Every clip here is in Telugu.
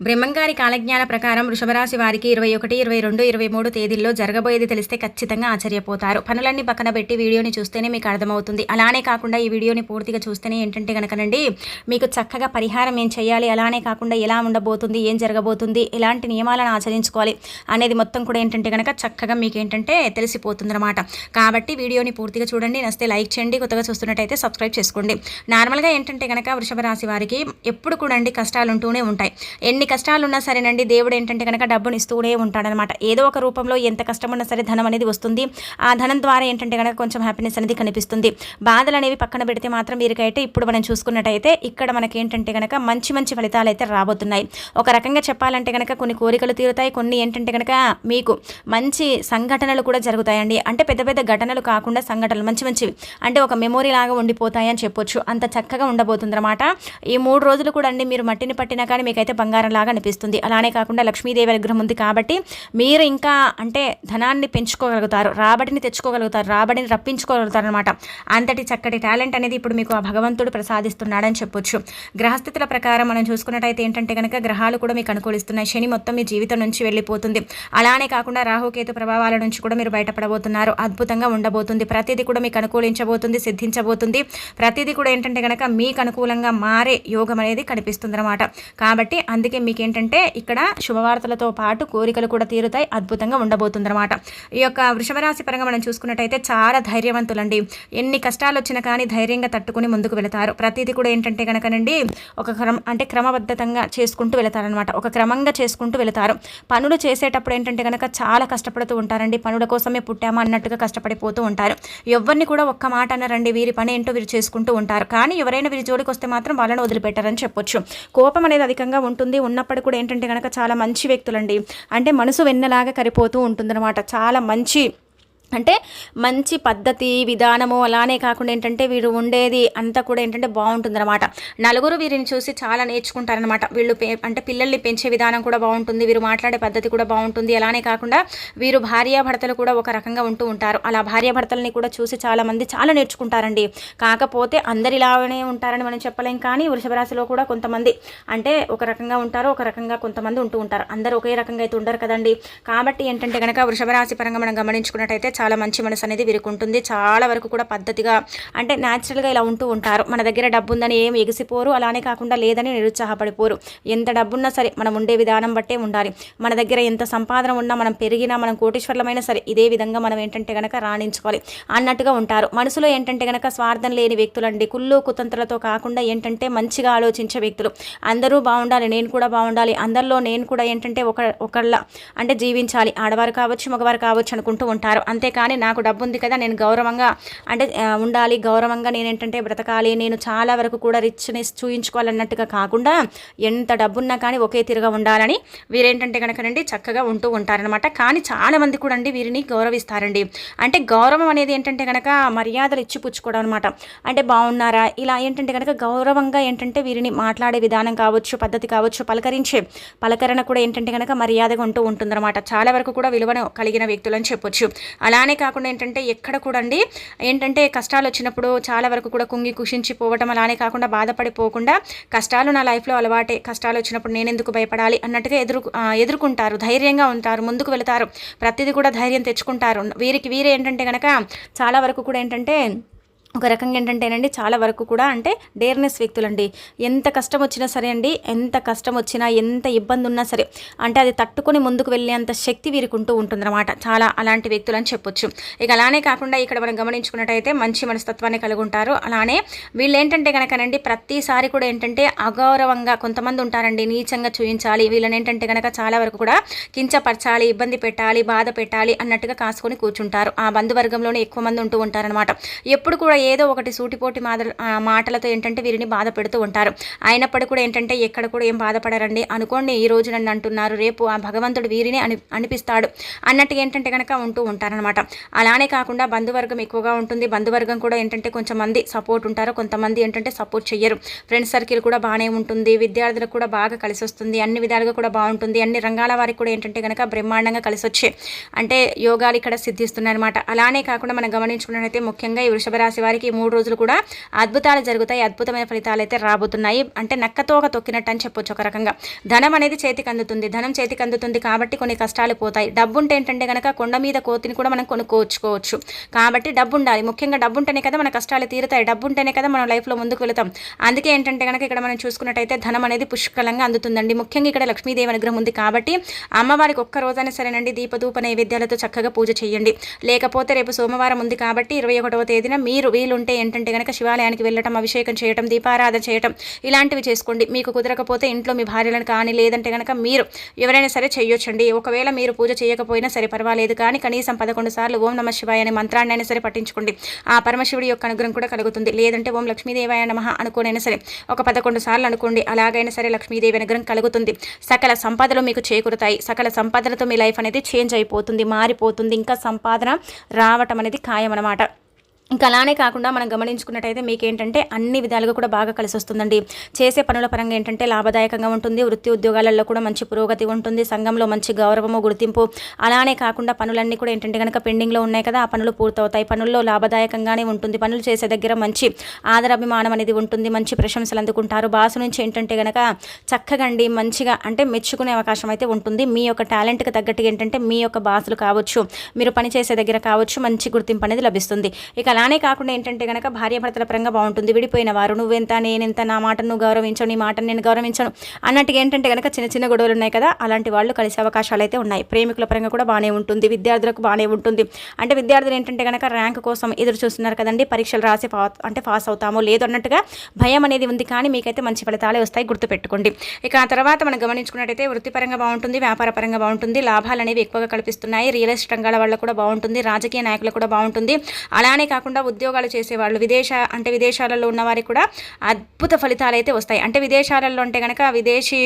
బ్రహ్మంగారి కాలజ్ఞాన ప్రకారం వృషభరాశి వారికి 21, 22, 23 తేదీల్లో జరగబోయేది తెలిస్తే ఖచ్చితంగా ఆశ్చర్యపోతారు. పనులన్నీ పక్కన పెట్టి వీడియోని చూస్తేనే మీకు అర్థమవుతుంది. అలానే కాకుండా ఈ వీడియోని పూర్తిగా చూస్తేనే ఏంటంటే కనుకనండి మీకు చక్కగా పరిహారం ఏం చేయాలి, అలానే కాకుండా ఎలా ఉండబోతుంది, ఏం జరగబోతుంది, ఎలాంటి నియమాలను ఆచరించుకోవాలి అనేది మొత్తం కూడా ఏంటంటే కనుక చక్కగా మీకు ఏంటంటే తెలిసిపోతుంది అనమాట. కాబట్టి వీడియోని పూర్తిగా చూడండి, నచ్చితే లైక్ చేయండి, కొత్తగా చూస్తున్నట్టయితే సబ్స్క్రైబ్ చేసుకోండి. నార్మల్గా ఏంటంటే కనుక వృషభ రాశి వారికి ఎప్పుడు కూడా అండి కష్టాలు ఉంటూనే ఉంటాయి. ఎన్ని కష్టాలు ఉన్నా సరేనండి దేవుడు ఏంటంటే కనుక డబ్బుని ఇస్తూనే ఉంటాడనమాట. ఏదో ఒక రూపంలో ఎంత కష్టం ఉన్నా సరే ధనం అనేది వస్తుంది. ఆ ధనం ద్వారా ఏంటంటే కనుక కొంచెం హ్యాపీనెస్ అనేది కనిపిస్తుంది. బాధలు అనేవి పక్కన పెడితే మాత్రం వీరికైతే ఇప్పుడు మనం చూసుకున్నట్టయితే ఇక్కడ మనకి ఏంటంటే కనుక మంచి మంచి ఫలితాలు అయితే రాబోతున్నాయి. ఒక రకంగా చెప్పాలంటే కనుక కొన్ని కోరికలు తీరుతాయి, కొన్ని ఏంటంటే కనుక మీకు మంచి సంఘటనలు కూడా జరుగుతాయండి. అంటే పెద్ద పెద్ద ఘటనలు కాకుండా సంఘటనలు మంచి మంచివి అంటే ఒక మెమొరీ లాగా ఉండిపోతాయి అని చెప్పొచ్చు. అంత చక్కగా ఉండబోతుంది అనమాట. ఈ 3 రోజులు కూడా అండి మీరు మట్టిని పట్టినా కానీ మీకైతే బంగారం లాగా అనిపిస్తుంది. అలానే కాకుండా లక్ష్మీదేవి విగ్రహం ఉంది కాబట్టి మీరు ఇంకా అంటే ధనాన్ని పెంచుకోగలుగుతారు, రాబడిని తెచ్చుకోగలుగుతారు, రాబడిని రప్పించుకోగలుగుతారు అనమాట. అంతటి చక్కటి టాలెంట్ అనేది ఇప్పుడు మీకు ఆ భగవంతుడు ప్రసాదిస్తున్నాడని చెప్పొచ్చు. గ్రహస్థితుల ప్రకారం మనం చూసుకున్నట్టయితే ఏంటంటే కనుక గ్రహాలు కూడా మీకు అనుకూలిస్తున్నాయి. శని మొత్తం మీ జీవితం నుంచి వెళ్ళిపోతుంది. అలానే కాకుండా రాహుకేతు ప్రభావాల నుంచి కూడా మీరు బయటపడబోతున్నారు. అద్భుతంగా ఉండబోతుంది. ప్రతిదీ కూడా మీకు అనుకూలించబోతుంది, సిద్ధించబోతుంది. ప్రతిదీ కూడా ఏంటంటే కనుక మీకు అనుకూలంగా మారే యోగం అనేది కనిపిస్తుంది అనమాట. కాబట్టి అందుకే మీకు ఏంటంటే ఇక్కడ శుభవార్తలతో పాటు కోరికలు కూడా తీరుతాయి. అద్భుతంగా ఉండబోతుంది అనమాట. ఈ యొక్క వృషభరాశి పరంగా మనం చూసుకున్నట్టయితే చాలా ధైర్యవంతులండి. ఎన్ని కష్టాలు వచ్చినా కానీ ధైర్యంగా తట్టుకుని ముందుకు వెళతారు. ప్రతిదీ కూడా ఏంటంటే కనుకనండి ఒక క్రమబద్ధతంగా చేసుకుంటూ వెళతారనమాట. ఒక క్రమంగా చేసుకుంటూ వెళతారు. పనులు చేసేటప్పుడు ఏంటంటే కనుక చాలా కష్టపడుతూ ఉంటారండి. పనుల కోసమే పుట్టామా అన్నట్టుగా కష్టపడిపోతూ ఉంటారు. ఎవరిని కూడా ఒక్క మాట అన్నారండి, వీరి పని ఏంటో వీరు చేసుకుంటూ ఉంటారు. కానీ ఎవరైనా వీరి జోలికి వస్తే మాత్రం వాళ్ళని వదిలిపెట్టారని చెప్పొచ్చు. కోపం అనేది అధికంగా ఉంటుంది. ఉన్నప్పుడు కూడా ఏంటంటే కనుక చాలా మంచి వ్యక్తులండి. అంటే మనసు వెన్నలాగా కరిపోతూ ఉంటుందన్నమాట. చాలా మంచి పద్ధతి విధానము, అలానే కాకుండా ఏంటంటే వీరు ఉండేది అంతా కూడా ఏంటంటే బాగుంటుందన్నమాట. నలుగురు వీరిని చూసి చాలా నేర్చుకుంటారనమాట. వీళ్ళు అంటే పిల్లల్ని పెంచే విధానం కూడా బాగుంటుంది, వీరు మాట్లాడే పద్ధతి కూడా బాగుంటుంది. అలానే కాకుండా వీరు భార్యాభర్తలు కూడా ఒక రకంగా ఉంటూ ఉంటారు. అలా భార్యాభర్తలని కూడా చూసి చాలామంది చాలా నేర్చుకుంటారండి. కాకపోతే అందరిలాగానే ఉంటారని మనం చెప్పలేం. కానీ వృషభ రాశిలో కూడా కొంతమంది అంటే ఒక రకంగా ఉంటారు, ఒక రకంగా కొంతమంది ఉంటూ ఉంటారు. అందరూ ఒకే రకంగా అయితే ఉండరు కదండి. కాబట్టి ఏంటంటే కనుక వృషభ రాశి పరంగా మనం గమనించుకున్నట్టయితే చాలా మంచి మనసు అనేది వీరికి ఉంటుంది. చాలా వరకు కూడా పద్ధతిగా అంటే న్యాచురల్గా ఇలా ఉంటూ ఉంటారు. మన దగ్గర డబ్బు ఉందని ఏం ఎగిసిపోరు, అలానే కాకుండా లేదని నిరుత్సాహపడిపోరు. ఎంత డబ్బున్నా సరే మనం ఉండే విధానం బట్టే ఉండాలి. మన దగ్గర ఎంత సంపాదన ఉన్నా, మనం పెరిగినా, మనం కోటీశ్వర్లమైనా సరే ఇదే విధంగా మనం ఏంటంటే కనుక రాణించుకోవాలి అన్నట్టుగా ఉంటారు. మనసులో ఏంటంటే కనుక స్వార్థం లేని వ్యక్తులండి. కుళ్ళు కుతంత్రలతో కాకుండా ఏంటంటే మంచిగా ఆలోచించే వ్యక్తులు. అందరూ బాగుండాలి, నేను కూడా బాగుండాలి, అందరిలో నేను కూడా ఏంటంటే ఒకళ్ళ అంటే జీవించాలి, ఆడవారు కావచ్చు మగవారు కావచ్చు అనుకుంటూ ఉంటారు. అంతేకాని నాకు డబ్బు ఉంది కదా నేను గౌరవంగా అంటే ఉండాలి, గౌరవంగా నేను ఏంటంటే బ్రతకాలి, నేను చాలా వరకు కూడా రిచ్నెస్ చూయించుకోవాలన్నట్టుగా కాకుండా ఎంత డబ్బున్నా కానీ ఒకే తీరుగా ఉండాలని వీరేంటంటే కనుకనండి చక్కగా ఉంటూ ఉంటారనమాట. కానీ చాలా మంది కూడా అండి వీరిని గౌరవిస్తారండి. అంటే గౌరవం అనేది ఏంటంటే కనుక మర్యాదలు ఇచ్చి పుచ్చుకోవడం అనమాట. అంటే బాగున్నారా ఇలా ఏంటంటే కనుక గౌరవంగా ఏంటంటే వీరిని మాట్లాడే విధానం కావచ్చు, పద్ధతి కావచ్చు, పలకరణ కూడా ఏంటంటే కనుక మర్యాదగా ఉంటూ ఉంటుందన్నమాట. చాలా వరకు కూడా విలువను కలిగిన వ్యక్తులు అని చెప్పొచ్చు. అలానే కాకుండా ఏంటంటే ఎక్కడ కూడా అండి ఏంటంటే కష్టాలు వచ్చినప్పుడు చాలా వరకు కూడా కుంగి కుషించిపోవటం, అలానే కాకుండా బాధపడిపోకుండా కష్టాలు నా లైఫ్లో అలవాటే, కష్టాలు వచ్చినప్పుడు నేను ఎందుకు భయపడాలి అన్నట్టుగా ఎదుర్కొంటారు, ధైర్యంగా ఉంటారు, ముందుకు వెళతారు, ప్రతిదీ కూడా ధైర్యం తెచ్చుకుంటారు. వీరే ఏంటంటే కనుక చాలా వరకు కూడా ఏంటంటే ఒక రకంగా ఏంటంటేనండి చాలా వరకు కూడా అంటే డేర్నెస్ వ్యక్తులండి. ఎంత కష్టం వచ్చినా సరే అండి, ఎంత కష్టం వచ్చినా ఎంత ఇబ్బంది ఉన్నా సరే అంటే అది తట్టుకొని ముందుకు వెళ్ళేంత శక్తి వీరికి ఉంటూ ఉంటుందన్నమాట. చాలా అలాంటి వ్యక్తులు అని చెప్పొచ్చు. ఇక అలానే కాకుండా ఇక్కడ మనం గమనించుకున్నట్టయితే మంచి మనస్తత్వాన్ని కలిగి ఉంటారు. అలానే వీళ్ళు ఏంటంటే కనుకనండి ప్రతిసారి కూడా ఏంటంటే అగౌరవంగా కొంతమంది ఉంటారండి, నీచంగా చూయించాలి, వీళ్ళని ఏంటంటే కనుక చాలా వరకు కూడా కించపరచాలి, ఇబ్బంది పెట్టాలి, బాధ పెట్టాలి అన్నట్టుగా కాసుకొని కూర్చుంటారు. ఆ బంధువర్గంలోనే ఎక్కువ మంది ఉంటూ ఉంటారనమాట. ఎప్పుడు కూడా ఏదో ఒకటి సూటిపోటి మాటలతో ఏంటంటే వీరిని బాధ పెడుతూ ఉంటారు. అయినప్పటికీ కూడా ఏంటంటే ఎక్కడ కూడా ఏం బాధపడారండి. అనుకోండి ఈ రోజు నన్ను అంటున్నారు, రేపు ఆ భగవంతుడు వీరిని అనిపిస్తాడు అన్నట్టుగా ఏంటంటే కనుక ఉంటూ ఉంటారనమాట. అలానే కాకుండా బంధువర్గం ఎక్కువగా ఉంటుంది. బంధువర్గం కూడా ఏంటంటే కొంచెం మంది సపోర్ట్ ఉంటారు, కొంతమంది ఏంటంటే సపోర్ట్ చెయ్యరు. ఫ్రెండ్స్ సర్కిల్ కూడా బాగానే ఉంటుంది. విద్యార్థులకు కూడా బాగా కలిసి వస్తుంది. అన్ని విధాలుగా కూడా బాగుంటుంది. అన్ని రంగాల వారికి కూడా ఏంటంటే కనుక బ్రహ్మాండంగా కలిసి వచ్చే అంటే యోగాలు ఇక్కడ సిద్ధిస్తున్నాయి అనమాట. అలానే కాకుండా మనం గమనించుకున్నట్లయితే ముఖ్యంగా ఈ వృషభ రాశి వారికి 3 రోజులు కూడా అద్భుతాలు జరుగుతాయి, అద్భుతమైన ఫలితాలు అయితే రాబోతున్నాయి. అంటే నక్కతోక తొక్కినట్టు అని చెప్పొచ్చు ఒక రకంగా. ధనం అనేది చేతికి అందుతుంది, ధనం చేతికి అందుతుంది కాబట్టి కొన్ని కష్టాలు పోతాయి. డబ్బు ఉంటే ఏంటంటే కనుక కొండ మీద కోతిని కూడా మనం కొనుక్కోవచ్చు. కాబట్టి డబ్బు ఉండాలి, ముఖ్యంగా డబ్బు ఉంటేనే కదా మన కష్టాలు తీరుతాయి, డబ్బు ఉంటేనే కదా మనం లైఫ్లో ముందుకు వెళతాం. అందుకే ఏంటంటే కనుక ఇక్కడ మనం చూసుకున్నట్టయితే ధనం అనేది పుష్కలంగా అందుతుందండి. ముఖ్యంగా ఇక్కడ లక్ష్మీదేవి అనుగ్రహం ఉంది కాబట్టి అమ్మవారికి ఒక్క రోజైనా సరేనండి దీపధూప నైవేద్యాలతో చక్కగా పూజ చేయండి. లేకపోతే రేపు సోమవారం ఉంది కాబట్టి 21వ తేదీన మీరు వీలుంటే ఏంటంటే కనుక శివాలయానికి వెళ్ళటం, అభిషేకం చేయటం, దీపారాధన చేయటం ఇలాంటివి చేసుకోండి. మీకు కుదరకపోతే ఇంట్లో మీ భార్యలను కానీ లేదంటే కనుక మీరు ఎవరైనా సరే చేయొచ్చండి. ఒకవేళ మీరు పూజ చేయకపోయినా సరే పర్వాలేదు, కానీ కనీసం 11 సార్లు ఓం నమః శివాయ అనే మంత్రాన్ని అయినా సరే పఠించుకోండి. ఆ పరమశివుడి యొక్క అనుగ్రహం కూడా కలుగుతుంది. లేదంటే ఓం లక్ష్మీదేవాయ నమః అనుకోనైనా సరే ఒక 11 సార్లు అనుకోండి. అలాగైనా సరే లక్ష్మీదేవి అనుగ్రహం కలుగుతుంది. సకల సంపదలు మీకు చేకూరుతాయి. సకల సంపదలతో మీ లైఫ్ అనేది చేంజ్ అయిపోతుంది, మారిపోతుంది. ఇంకా సంపాదన రావటం అనేది ఖాయం అన్నమాట. ఇంకా అలానే కాకుండా మనం గమనించుకున్నట్టయితే మీకు ఏంటంటే అన్ని విధాలుగా కూడా బాగా కలిసి వస్తుందండి. చేసే పనుల పరంగా ఏంటంటే లాభదాయకంగా ఉంటుంది. వృత్తి ఉద్యోగాలలో కూడా మంచి పురోగతి ఉంటుంది. సంఘంలో మంచి గౌరవము, గుర్తింపు. అలానే కాకుండా పనులన్నీ కూడా ఏంటంటే కనుక పెండింగ్లో ఉన్నాయి కదా, ఆ పనులు పూర్తవుతాయి. పనుల్లో లాభదాయకంగానే ఉంటుంది. పనులు చేసే దగ్గర మంచి ఆదరాభిమానం అనేది ఉంటుంది. మంచి ప్రశంసలు అందుకుంటారు. బాసు నుంచి ఏంటంటే కనుక చక్కగా అండి మంచిగా అంటే మెచ్చుకునే అవకాశం అయితే ఉంటుంది. మీ యొక్క టాలెంట్కి తగ్గట్టుగా ఏంటంటే మీ యొక్క బాసులు కావచ్చు, మీరు పని చేసే దగ్గర కావచ్చు, మంచి గుర్తింపు అనేది లభిస్తుంది. ఇక అలానే కాకుండా ఏంటంటే కనుక భార్యాభర్తల పరంగా బాగుంటుంది. విడిపోయిన వారు నువ్వెంత నేనెంత, నా మాటను నువ్వు గౌరవించను, నీ మాటను నేను గౌరవించను అన్నట్టుగా ఏంటంటే కనుక చిన్న చిన్న గొడవలు ఉన్నాయి కదా, అలాంటి వాళ్ళు కలిసే అవకాశాలు అయితే ఉన్నాయి. ప్రేమికుల పరంగా కూడా బాగానే ఉంటుంది. విద్యార్థులకు బాగానే ఉంటుంది. అంటే విద్యార్థులు ఏంటంటే కనుక ర్యాంక్ కోసం ఎదురు చూస్తున్నారు కదండి, పరీక్షలు రాసి అంటే పాస్ అవుతామో లేదు అన్నట్టుగా భయం అనేది ఉంది. కానీ మీకైతే మంచి ఫలితాలే వస్తాయి, గుర్తుపెట్టుకోండి. ఇక ఆ తర్వాత మనం గమనించుకున్నట్టయితే వృత్తిపరంగా బాగుంటుంది, వ్యాపార పరంగా బాగుంటుంది. లాభాలు అనేవి ఎక్కువగా కల్పిస్తున్నాయి. రియల్ ఎస్టేట్ రంగాల వల్ల కూడా బాగుంటుంది. రాజకీయ నాయకులు కూడా బాగుంటుంది. అలానే కాకుండా ఉద్యోగాలు చేసేవాళ్ళు విదేశాలలో ఉన్న వారికి కూడా అద్భుత ఫలితాలు అయితే వస్తాయి. అంటే విదేశాలలో అంటే కనుక విదేశీ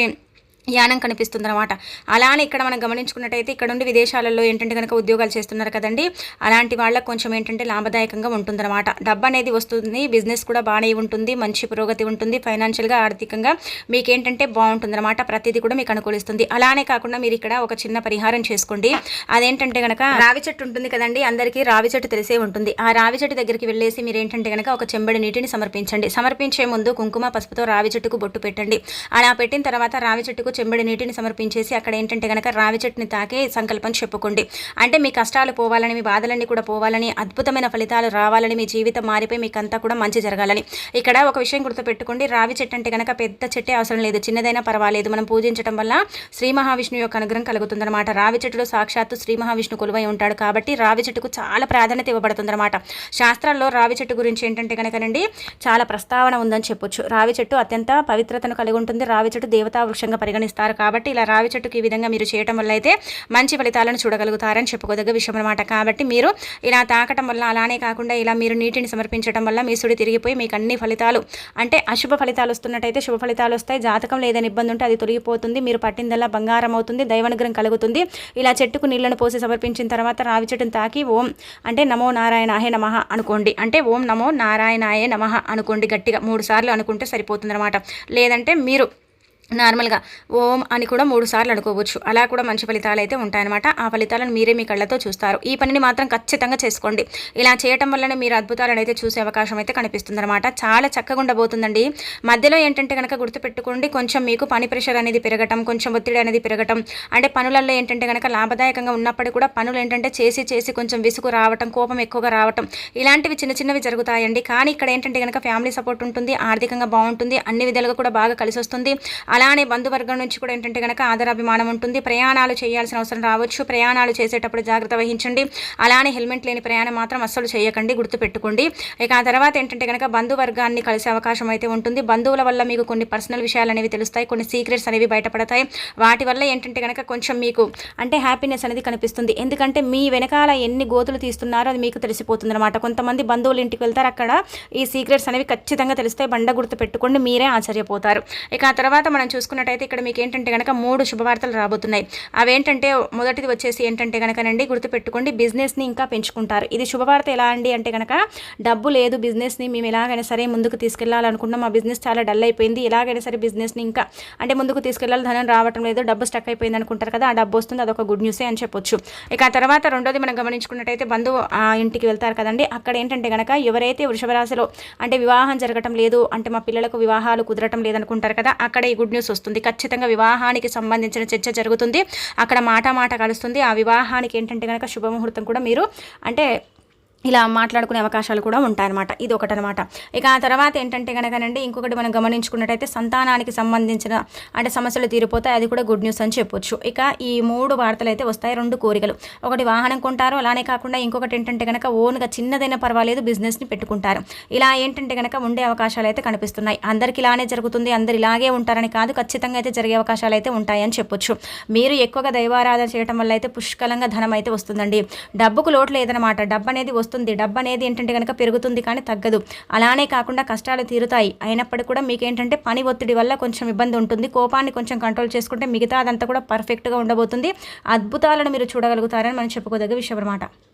యానం కనిపిస్తుంది అనమాట. అలానే ఇక్కడ మనం గమనించుకున్నట్టయితే ఇక్కడ నుండి విదేశాలలో ఏంటంటే కనుక ఉద్యోగాలు చేస్తున్నారు కదండి, అలాంటి వాళ్ళకి కొంచెం ఏంటంటే లాభదాయకంగా ఉంటుందన్నమాట. డబ్బు అనేది వస్తుంది, బిజినెస్ కూడా బాగానే ఉంటుంది, మంచి పురోగతి ఉంటుంది. ఫైనాన్షియల్గా ఆర్థికంగా మీకు ఏంటంటే బాగుంటుందన్నమాట. ప్రతిదీ కూడా మీకు అనుకూలిస్తుంది. అలానే కాకుండా మీరు ఇక్కడ ఒక చిన్న పరిహారం చేసుకోండి. అదేంటంటే కనుక రావి చెట్టు ఉంటుంది కదండి, అందరికీ రావి చెట్టు తెలిసే ఉంటుంది. ఆ రావి చెట్టు దగ్గరికి వెళ్ళేసి మీరు ఏంటంటే కనుక ఒక చెంబడి నీటిని సమర్పించండి. సమర్పించే ముందు కుంకుమ పసుపుతో రావి చెట్టుకు బొట్టు పెట్టండి. అలా పెట్టిన తర్వాత రావి చెట్టుకు చెంబడి నీటిని సమర్పించేసి అక్కడ ఏంటంటే కనుక రావి చెట్టుని తాకే సంకల్పం చెప్పుకోండి. అంటే మీ కష్టాలు పోవాలని, మీ బాధలన్నీ కూడా పోవాలని, అద్భుతమైన ఫలితాలు రావాలని, మీ జీవితం మారిపోయి మీకు అంతా కూడా మంచి జరగాలని. ఇక్కడ ఒక విషయం గుర్తుపెట్టుకోండి, రావి చెట్టు అంటే కనుక పెద్ద చెట్టే అవసరం లేదు, చిన్నదైనా పర్వాలేదు. మనం పూజించడం వల్ల శ్రీ మహావిష్ణువు యొక్క అనుగ్రహం కలుగుతుందన్నమాట. రావి చెట్టులో సాక్షాత్తు శ్రీ మహావిష్ణు కొలువై ఉంటాడు కాబట్టి రావి చెట్టుకు చాలా ప్రాధాన్యత ఇవ్వబడుతుందన్నమాట. శాస్త్రాల్లో రావి చెట్టు గురించి ఏంటంటే కనుకనండి చాలా ప్రస్తావన ఉందని చెప్పొచ్చు. రావి చెట్టు అత్యంత పవిత్రతను కలిగి ఉంటుంది. రావి చెట్టు దేవతా వృక్షంగా పరిగణిస్తారు. కాబట్టి ఇలా రావి చెట్టుకి ఈ విధంగా మీరు చేయటం వల్ల అయితే మంచి ఫలితాలను చూడగలుగుతారని చెప్పుకోదగ్గ విషయం అనమాట. కాబట్టి మీరు ఇలా తాకటం వల్ల, అలానే కాకుండా ఇలా మీరు నీటిని సమర్పించడం వల్ల మీ సుడి తిరిగిపోయి మీకు అన్ని ఫలితాలు అంటే అశుభ ఫలితాలు వస్తున్నట్టయితే శుభ ఫలితాలు వస్తాయి. జాతకం లేదని ఇబ్బంది ఉంటే అది తొలగిపోతుంది. మీరు పట్టిందల్లా బంగారం అవుతుంది. దైవానుగ్రహం కలుగుతుంది. ఇలా చెట్టుకు నీళ్లను పోసి సమర్పించిన తర్వాత రావి చెట్టును తాకి ఓం అంటే నమో నారాయణాయ నమః అనుకోండి. అంటే ఓం నమో నారాయణాయ నమః అనుకోండి. గట్టిగా 3 సార్లు అనుకుంటే సరిపోతుంది అనమాట. లేదంటే మీరు నార్మల్గా ఓం అని కూడా 3 సార్లు అనుకోవచ్చు. అలా కూడా మంచి ఫలితాలు అయితే ఉంటాయన్నమాట. ఆ ఫలితాలను మీరే మీ కళ్ళతో చూస్తారు. ఈ పనిని మాత్రం ఖచ్చితంగా చేసుకోండి. ఇలా చేయటం వల్లనే మీరు అద్భుతాలను అయితే చూసే అవకాశం అయితే కనిపిస్తుంది అనమాట. చాలా చక్కగా ఉండబోతుందండి. మధ్యలో ఏంటంటే కనుక గుర్తుపెట్టుకోండి, కొంచెం మీకు పని ప్రెషర్ అనేది పెరగటం, కొంచెం ఒత్తిడి అనేది పెరగటం, అంటే పనులలో ఏంటంటే కనుక లాభదాయకంగా ఉన్నప్పటికీ కూడా పనులు ఏంటంటే చేసి కొంచెం విసుగు రావటం, కోపం ఎక్కువగా రావటం, ఇలాంటివి చిన్న చిన్నవి జరుగుతాయండి. కానీ ఇక్కడ ఏంటంటే కనుక ఫ్యామిలీ సపోర్ట్ ఉంటుంది, ఆర్థికంగా బాగుంటుంది, అన్ని విధాలుగా కూడా బాగా కలిసి వస్తుంది. అలానే బంధువర్గం నుంచి కూడా ఏంటంటే కనుక ఆదరాభిమానం ఉంటుంది. ప్రయాణాలు చేయాల్సిన అవసరం రావచ్చు. ప్రయాణాలు చేసేటప్పుడు జాగ్రత్త వహించండి. అలానే హెల్మెట్ లేని ప్రయాణం మాత్రం అస్సలు చేయకండి, గుర్తుపెట్టుకోండి. ఇక ఆ తర్వాత ఏంటంటే కనుక బంధువర్గాన్ని కలిసే అవకాశం అయితే ఉంటుంది. బంధువుల వల్ల మీకు కొన్ని పర్సనల్ విషయాలు అనేవి తెలుస్తాయి, కొన్ని సీక్రెట్స్ అనేవి బయటపడతాయి. వాటి వల్ల ఏంటంటే కనుక కొంచెం మీకు అంటే హ్యాపీనెస్ అనేది కనిపిస్తుంది. ఎందుకంటే మీ వెనకాల ఎన్ని గోతులు తీస్తున్నారో అది మీకు తెలిసిపోతుంది అనమాట. కొంతమంది బంధువులు ఇంటికి వెళ్తారు, అక్కడ ఈ సీక్రెట్స్ అనేవి ఖచ్చితంగా తెలుస్తాయి. బండ గుర్తు పెట్టుకోండి, మీరే ఆశ్చర్యపోతారు. ఇక ఆ తర్వాత మనం మనం చూసుకున్నట్టయితే ఇక్కడ మీకు ఏంటంటే కనుక 3 శుభవార్తలు రాబోతున్నాయి. అవేంటంటే మొదటిది వచ్చేసి ఏంటంటే కనుకనండి, గుర్తుపెట్టుకోండి, బిజినెస్ని ఇంకా పెంచుకుంటారు. ఇది శుభవార్త ఎలా అండి అంటే కనుక, డబ్బు లేదు, బిజినెస్ని మేము ఎలాగైనా సరే ముందుకు తీసుకెళ్లాలనుకున్నాం, మా బిజినెస్ చాలా డల్ అయిపోయింది, ఎలాగైనా సరే బిజినెస్ని ఇంకా అంటే ముందుకు తీసుకెళ్ళాలి, ధనం రావటం లేదు, డబ్బు స్టక్ అయిపోయింది అనుకుంటారు కదా, ఆ డబ్బు వస్తుంది, అదొక గుడ్ న్యూసే అని చెప్పొచ్చు. ఇక ఆ తర్వాత రెండోది మనం గమనించుకున్నట్టయితే బంధువు ఇంటికి వెళ్తారు కదండి, అక్కడ ఏంటంటే కనుక ఎవరైతే వృషభ రాశిలో అంటే వివాహం జరగటం లేదు, అంటే మా పిల్లలకు వివాహాలు కుదరటం లేదనుకుంటారు కదా, అక్కడ ఈ గుడ్ న్యూస్ వస్తుంది. ఖచ్చితంగా వివాహానికి సంబంధించిన చర్చ జరుగుతుంది, అక్కడ మాట కలుస్తుంది. ఆ వివాహానికి ఏంటంటే కనుక శుభముహూర్తం కూడా మీరు అంటే ఇలా మాట్లాడుకునే అవకాశాలు కూడా ఉంటాయన్నమాట. ఇది ఒకటనమాట. ఇక ఆ తర్వాత ఏంటంటే కనుకనండి, ఇంకొకటి మనం గమనించుకున్నట్టయితే సంతానానికి సంబంధించిన అంటే సమస్యలు తీరిపోతాయి, అది కూడా గుడ్ న్యూస్ అని చెప్పొచ్చు. ఇక ఈ 3 వార్తలు అయితే వస్తాయి, 2 కోరికలు. ఒకటి వాహనం కొంటారు, అలానే కాకుండా ఇంకొకటి ఏంటంటే కనుక ఓన్గా చిన్నదైనా పర్వాలేదు బిజినెస్ని పెట్టుకుంటారు. ఇలా ఏంటంటే కనుక ఉండే అవకాశాలు అయితే కనిపిస్తున్నాయి. అందరికి ఇలానే జరుగుతుంది, అందరు ఇలాగే ఉంటారని కాదు, ఖచ్చితంగా అయితే జరిగే అవకాశాలు అయితే ఉంటాయని చెప్పొచ్చు. మీరు ఎక్కువగా దైవారాధన చేయడం వల్ల అయితే పుష్కలంగా ధనం అయితే వస్తుందండి. డబ్బుకు లోటు లేదనమాట. డబ్బు అనేది వస్తుంది, డబ్బు అనేది ఏంటంటే కనుక పెరుగుతుంది కానీ తగ్గదు. అలానే కాకుండా కష్టాలు తీరుతాయి. అయినప్పటికీ కూడా మీకు ఏంటంటే పని ఒత్తిడి వల్ల కొంచెం ఇబ్బంది ఉంటుంది. కోపాన్ని కొంచెం కంట్రోల్ చేసుకుంటే మిగతా అదంతా కూడా పర్ఫెక్ట్గా ఉండబోతుంది. అద్భుతాలను మీరు చూడగలుగుతారని మనం చెప్పుకోదగ్గ విషయం అన్నమాట.